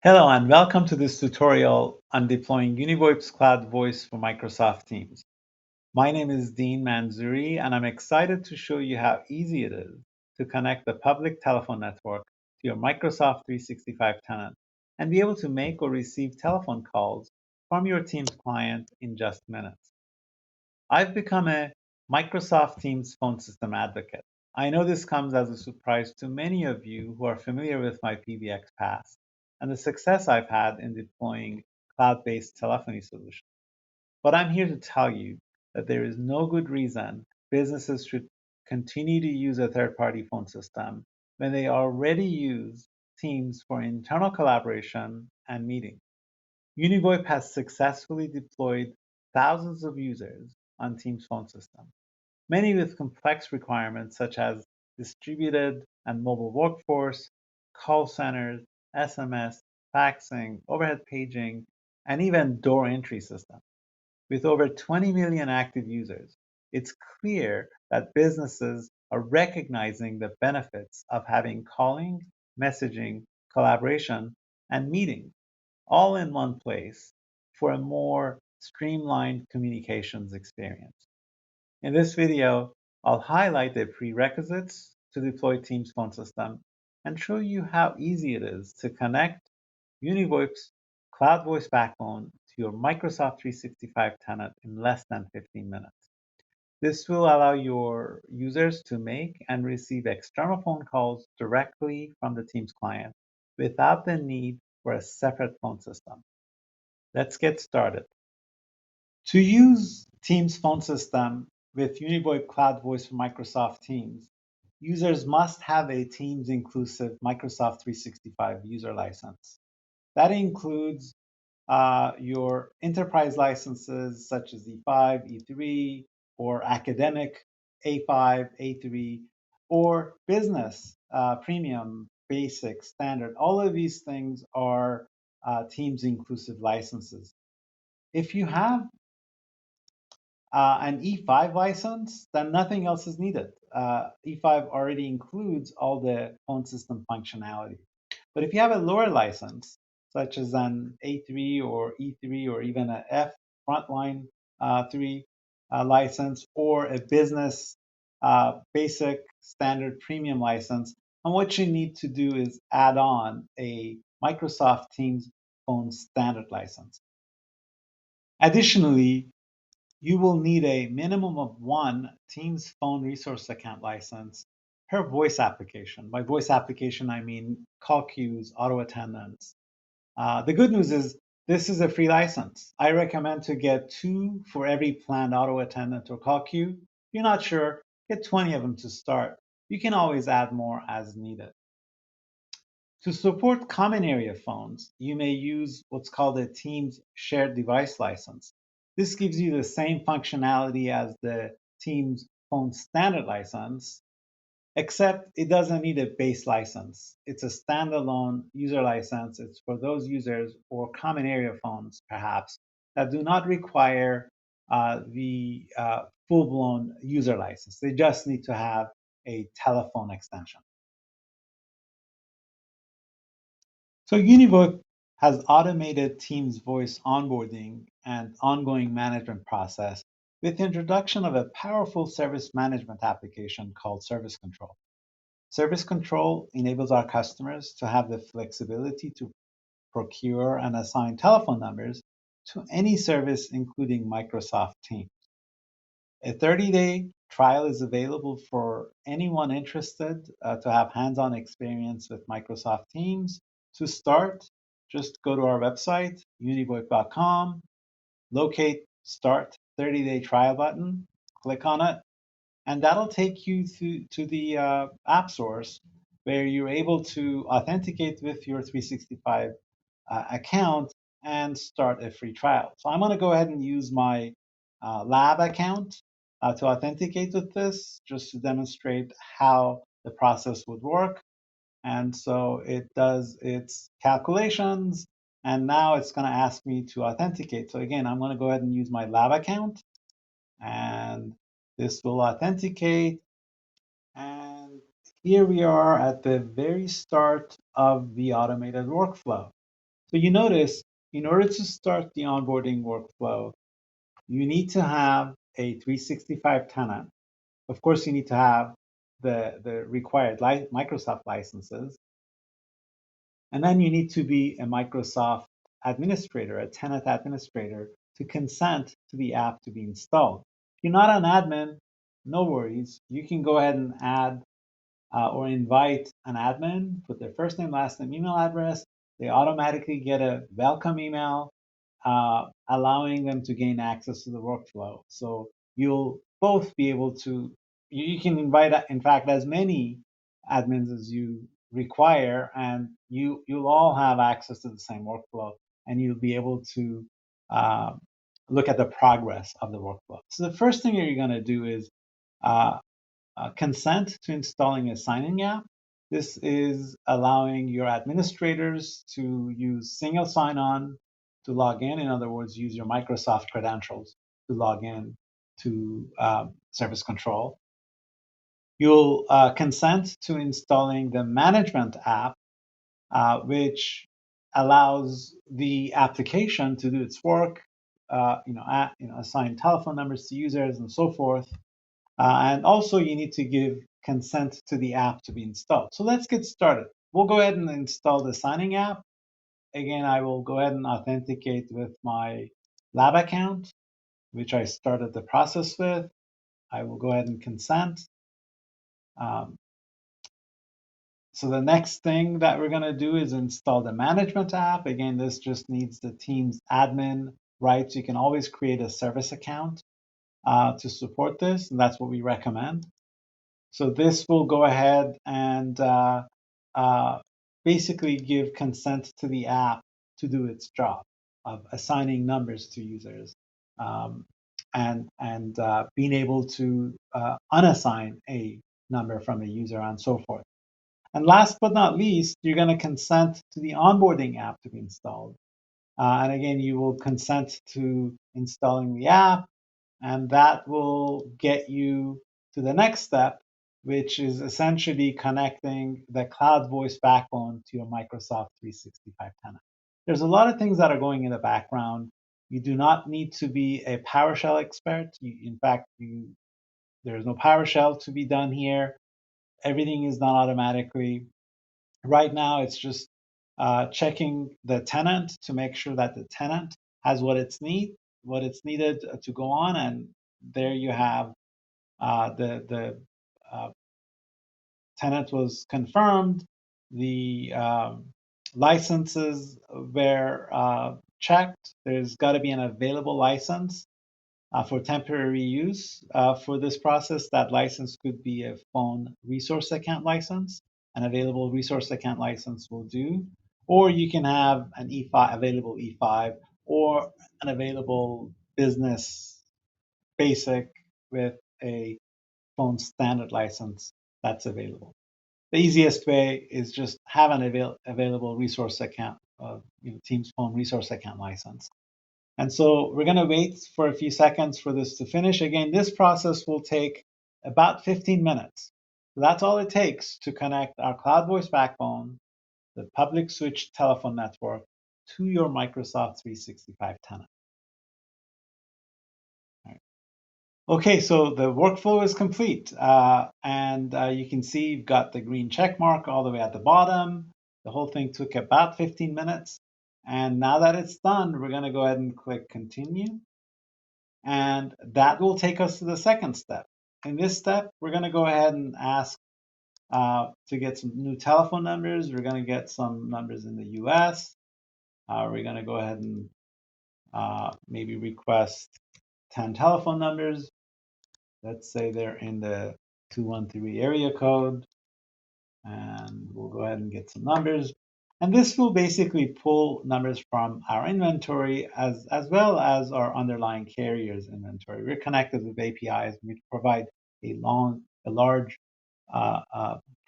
Hello and welcome to this tutorial on deploying Univoip's Cloud Voice for Microsoft Teams. My name is Dean Manzuri and I'm excited to show you how easy it is to connect the public telephone network to your Microsoft 365 tenant and be able to make or receive telephone calls from your Teams client in just minutes. I've become a Microsoft Teams phone system advocate. I know this comes as a surprise to many of you who are familiar with my PBX past and the success I've had in deploying cloud-based telephony solutions. But I'm here to tell you that there is no good reason businesses should continue to use a third-party phone system when they already use Teams for internal collaboration and meetings. Univoip has successfully deployed thousands of users on Teams phone system, many with complex requirements such as distributed and mobile workforce, call centers, SMS, faxing, overhead paging, and even door entry systems. With over 20 million active users, it's clear that businesses are recognizing the benefits of having calling, messaging, collaboration, and meetings all in one place for a more streamlined communications experience. In this video, I'll highlight the prerequisites to deploy Teams phone system and show you how easy it is to connect Univoip's cloud voice backbone to your Microsoft 365 tenant in less than 15 minutes. This will allow your users to make and receive external phone calls directly from the Teams client without the need for a separate phone system. Let's get started. To use Teams phone system with Univoic Cloud Voice for Microsoft Teams, users must have a Teams inclusive Microsoft 365 user license. That includes your enterprise licenses such as E5, E3, or academic A5, A3, or business premium, basic, standard. All of these things are Teams inclusive licenses. If you have an E5 license, then nothing else is needed. E5 already includes all the phone system functionality. But if you have a lower license, such as an A3 or E3 or even a F frontline 3 license or a business basic standard premium license, and what you need to do is add on a Microsoft Teams phone standard license. Additionally, you will need a minimum of one Teams phone resource account license per voice application. By voice application, I mean call queues, auto attendants. The good news is this is a free license. I recommend to get 2 for every planned auto attendant or call queue. If you're not sure, get 20 of them to start. You can always add more as needed. To support common area phones, you may use what's called a Teams shared device license. This gives you the same functionality as the Teams phone standard license, except it doesn't need a base license. It's a standalone user license. It's for those users or common area phones, perhaps, that do not require the full-blown user license. They just need to have a telephone extension. So Univoice has automated Teams voice onboarding and ongoing management process with the introduction of a powerful service management application called Service Control. Service Control enables our customers to have the flexibility to procure and assign telephone numbers to any service, including Microsoft Teams. A 30-day trial is available for anyone interested to have hands-on experience with Microsoft Teams. To start, just go to our website, univoic.com, locate Start 30-day trial button, click on it, and that'll take you to the app source where you're able to authenticate with your 365 account and start a free trial. So I'm going to go ahead and use my lab account to authenticate with this, just to demonstrate how the process would work. And so it does its calculations, and now it's going to ask me to authenticate. So again, I'm going to go ahead and use my lab account, and this will authenticate. And here we are at the very start of the automated workflow. So you notice, in order to start the onboarding workflow, you need to have a 365 tenant. Of course, you need to have the required Microsoft licenses. And then you need to be a Microsoft administrator, a tenant administrator, to consent to the app to be installed. If you're not an admin, no worries. You can go ahead and add or invite an admin, put their first name, last name, email address. They automatically get a welcome email allowing them to gain access to the workflow. So you'll both be able to, you can invite, in fact, as many admins as you require, and you'll all have access to the same workflow, and you'll be able to uh, look at the progress of the workflow. So the first thing you're going to do is uh, consent to installing a signing app. This is allowing your administrators to use single sign-on to log in. In other words, use your Microsoft credentials to log in to Service Control. You'll consent to installing the management app, which allows the application to do its work, assign telephone numbers to users and so forth. And also you need to give consent to the app to be installed. So let's get started. We'll go ahead and install the signing app. Again, I will go ahead and authenticate with my lab account, which I started the process with. I will go ahead and consent. Um, so the next thing that we're going to do is install the management app. Again, this just needs the team's admin rights. You can always create a service account to support this, and that's what we recommend. So this will go ahead and uh, basically give consent to the app to do its job of assigning numbers to users and being able to unassign a number from a user and so forth. And last but not least, you're going to consent to the onboarding app to be installed. And again, you will consent to installing the app, and that will get you to the next step, which is essentially connecting the cloud voice backbone to your Microsoft 365 tenant. There's a lot of things that are going in the background. You do not need to be a PowerShell expert. In fact, there's no PowerShell to be done here. Everything is done automatically. Right now, it's just checking the tenant to make sure that the tenant has what it's needed to go on, and there you have the uh, tenant was confirmed. The licenses were checked. There's got to be an available license for temporary use for this process. That license could be a phone resource account license. An available resource account license will do. Or you can have an E5, available E5, or an available business basic with a phone standard license that's available. The easiest way is just have an available resource account, Teams phone resource account license. And so we're going to wait for a few seconds for this to finish. Again, this process will take about 15 minutes. So that's all it takes to connect our cloud voice backbone, the public switch telephone network, to your Microsoft 365 tenant. All right. Okay, so the workflow is complete. And you can see you've got the green check mark all the way at the bottom. The whole thing took about 15 minutes. And now that it's done, we're going to go ahead and click continue. And that will take us to the second step. In this step, we're going to go ahead and ask to get some new telephone numbers. We're going to get some numbers in the US. We're going to go ahead and maybe request 10 telephone numbers. Let's say they're in the 213 area code. And we'll go ahead and get some numbers. And this will basically pull numbers from our inventory as well as our underlying carriers inventory. We're connected with APIs. We provide a large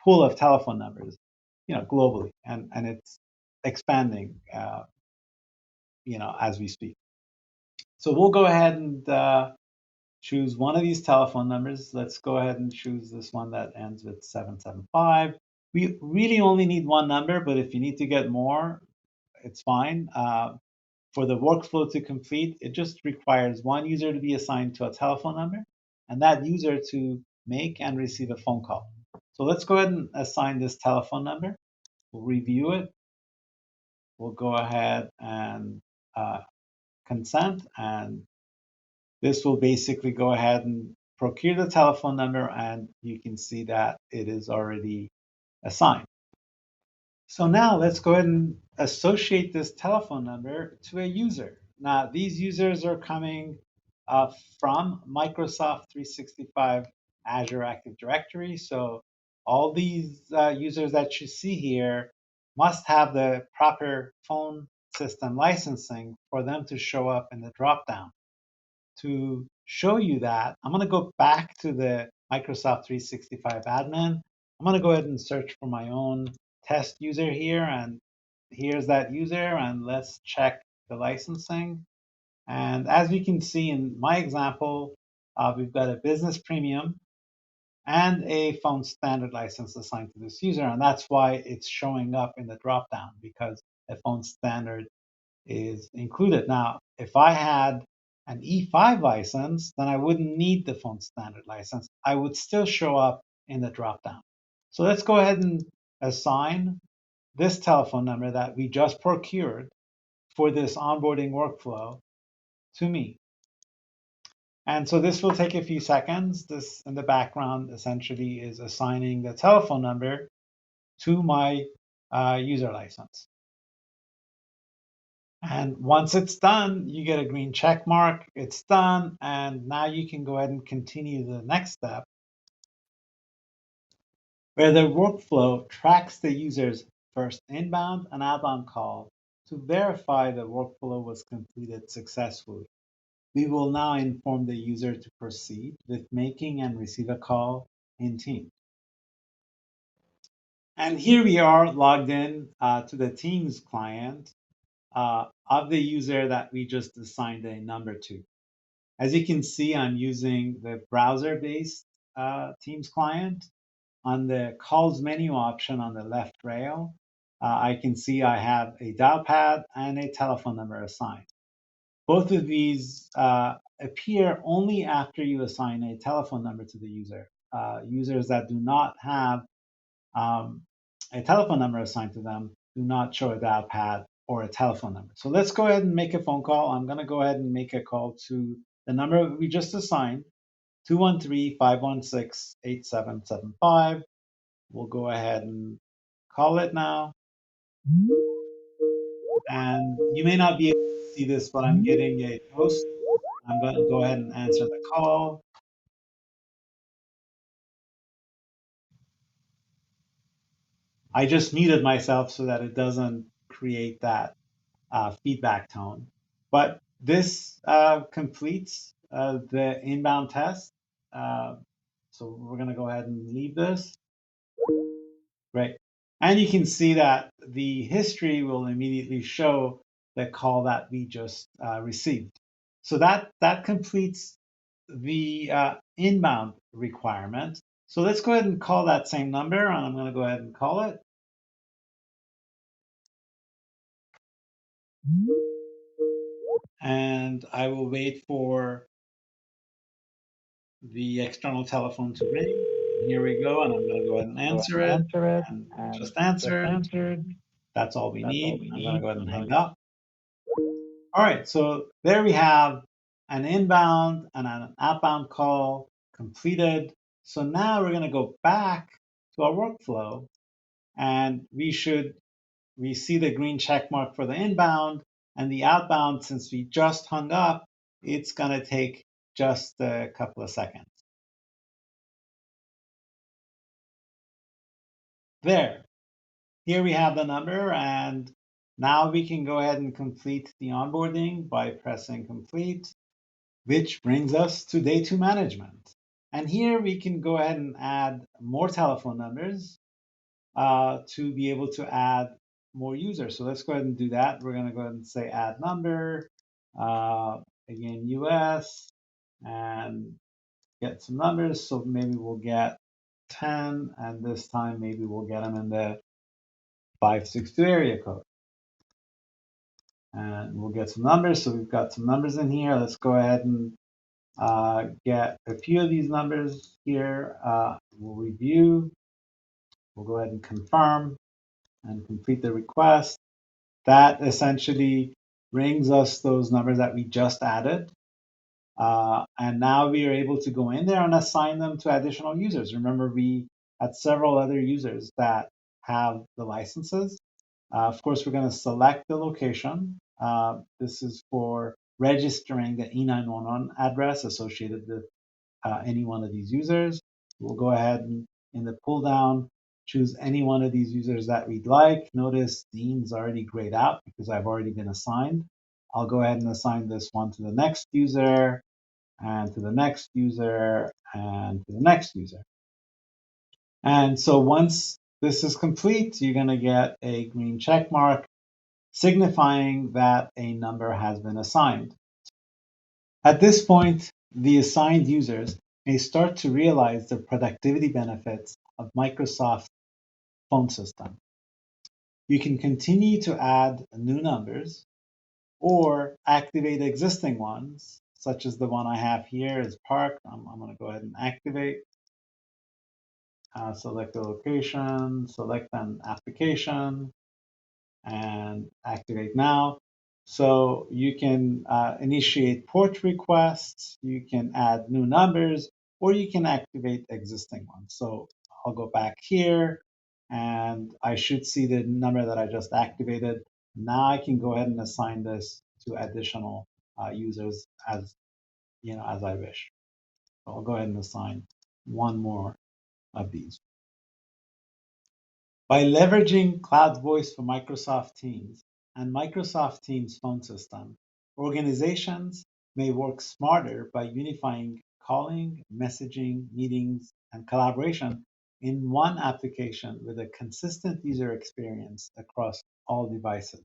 pool of telephone numbers, globally, and it's expanding, as we speak. So we'll go ahead and choose one of these telephone numbers. Let's go ahead and choose this one that ends with 775. We really only need one number, but if you need to get more, it's fine. For the workflow to complete, it just requires one user to be assigned to a telephone number and that user to make and receive a phone call. So let's go ahead and assign this telephone number. We'll review it. We'll go ahead and uh, consent, and this will basically go ahead and procure the telephone number, and you can see that it is already assigned. So now let's go ahead and associate this telephone number to a user. Now these users are coming from Microsoft 365 Azure Active Directory. So all these users that you see here must have the proper phone system licensing for them to show up in the dropdown. To show you that, I'm going to go back to the Microsoft 365 admin. I'm going to go ahead and search for my own test user here, and here's that user, and let's check the licensing. And as we can see in my example, we've got a business premium and a phone standard license assigned to this user, and that's why it's showing up in the dropdown, because a phone standard is included. Now, if I had an E5 license, then I wouldn't need the phone standard license. I would still show up in the dropdown. So let's go ahead and assign this telephone number that we just procured for this onboarding workflow to me. And so this will take a few seconds. This in the background essentially is assigning the telephone number to my user license. And once it's done, you get a green check mark. It's done. And now you can go ahead and continue the next step, where the workflow tracks the user's first inbound and outbound call to verify the workflow was completed successfully. We will now inform the user to proceed with making and receive a call in Teams. And here we are logged in to the Teams client of the user that we just assigned a number to. As you can see, I'm using the browser-based Teams client. On the calls menu option on the left rail, I can see I have a dial pad and a telephone number assigned. Both of these appear only after you assign a telephone number to the user. Users that do not have a telephone number assigned to them do not show a dial pad or a telephone number. So let's go ahead and make a phone call. I'm going to go ahead and make a call to the number we just assigned, 213-516-8775. We'll go ahead and call it now. And you may not be able to see this, but I'm getting a toast. I'm going to go ahead and answer the call. I just muted myself so that it doesn't create that feedback tone. But this completes the inbound test. So we're going to go ahead and leave this. Great. And you can see that the history will immediately show the call that we just received. So that completes the inbound requirement. So let's go ahead and call that same number, and I'm going to go ahead and call it. And I will wait for the external telephone to ring. Here we go, and I'm going to go ahead and answer it. And just answered. That's all we need. I'm going to go ahead and hang up. All right, so there we have an inbound and an outbound call completed. So now we're going to go back to our workflow, and we see the green check mark for the inbound, and the outbound, since we just hung up, it's going to take just a couple of seconds. There, here we have the number, and now we can go ahead and complete the onboarding by pressing complete, which brings us to day two management. And here we can go ahead and add more telephone numbers to be able to add more users. So let's go ahead and do that. We're going to go ahead and say add number, again, US, and get some numbers. So maybe we'll get 10, and this time maybe we'll get them in the 562 area code. And we'll get some numbers. So we've got some numbers in here. Let's go ahead and get a few of these numbers here. We'll review. We'll go ahead and confirm and complete the request. That essentially brings us those numbers that we just added. And now we are able to go in there and assign them to additional users. Remember, we had several other users that have the licenses. Of course, we're going to select the location. This is for registering the E911 address associated with any one of these users. We'll go ahead and in the pull down, choose any one of these users that we'd like. Notice Dean's already grayed out because I've already been assigned. I'll go ahead and assign this one to the next user and to the next user and to the next user. And so once this is complete, you're going to get a green check mark signifying that a number has been assigned. At this point, the assigned users may start to realize the productivity benefits of Microsoft's phone system. You can continue to add new numbers or activate existing ones, such as the one I have here is Park. I'm going to go ahead and activate. Select the location, select an application, and activate now. So you can initiate port requests, you can add new numbers, or you can activate existing ones. So I'll go back here and I should see the number that I just activated. Now I can go ahead and assign this to additional users as as I wish. So I'll go ahead and assign one more of these. By leveraging Cloud Voice for Microsoft Teams and Microsoft Teams phone system, organizations may work smarter by unifying calling, messaging, meetings, and collaboration in one application with a consistent user experience across all devices.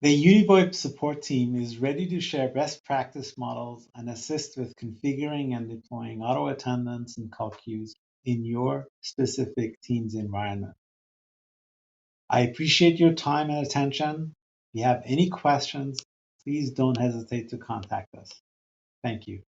The UniVoIP support team is ready to share best practice models and assist with configuring and deploying auto attendance and call queues in your specific Teams environment. I appreciate your time and attention. If you have any questions, please don't hesitate to contact us. Thank you.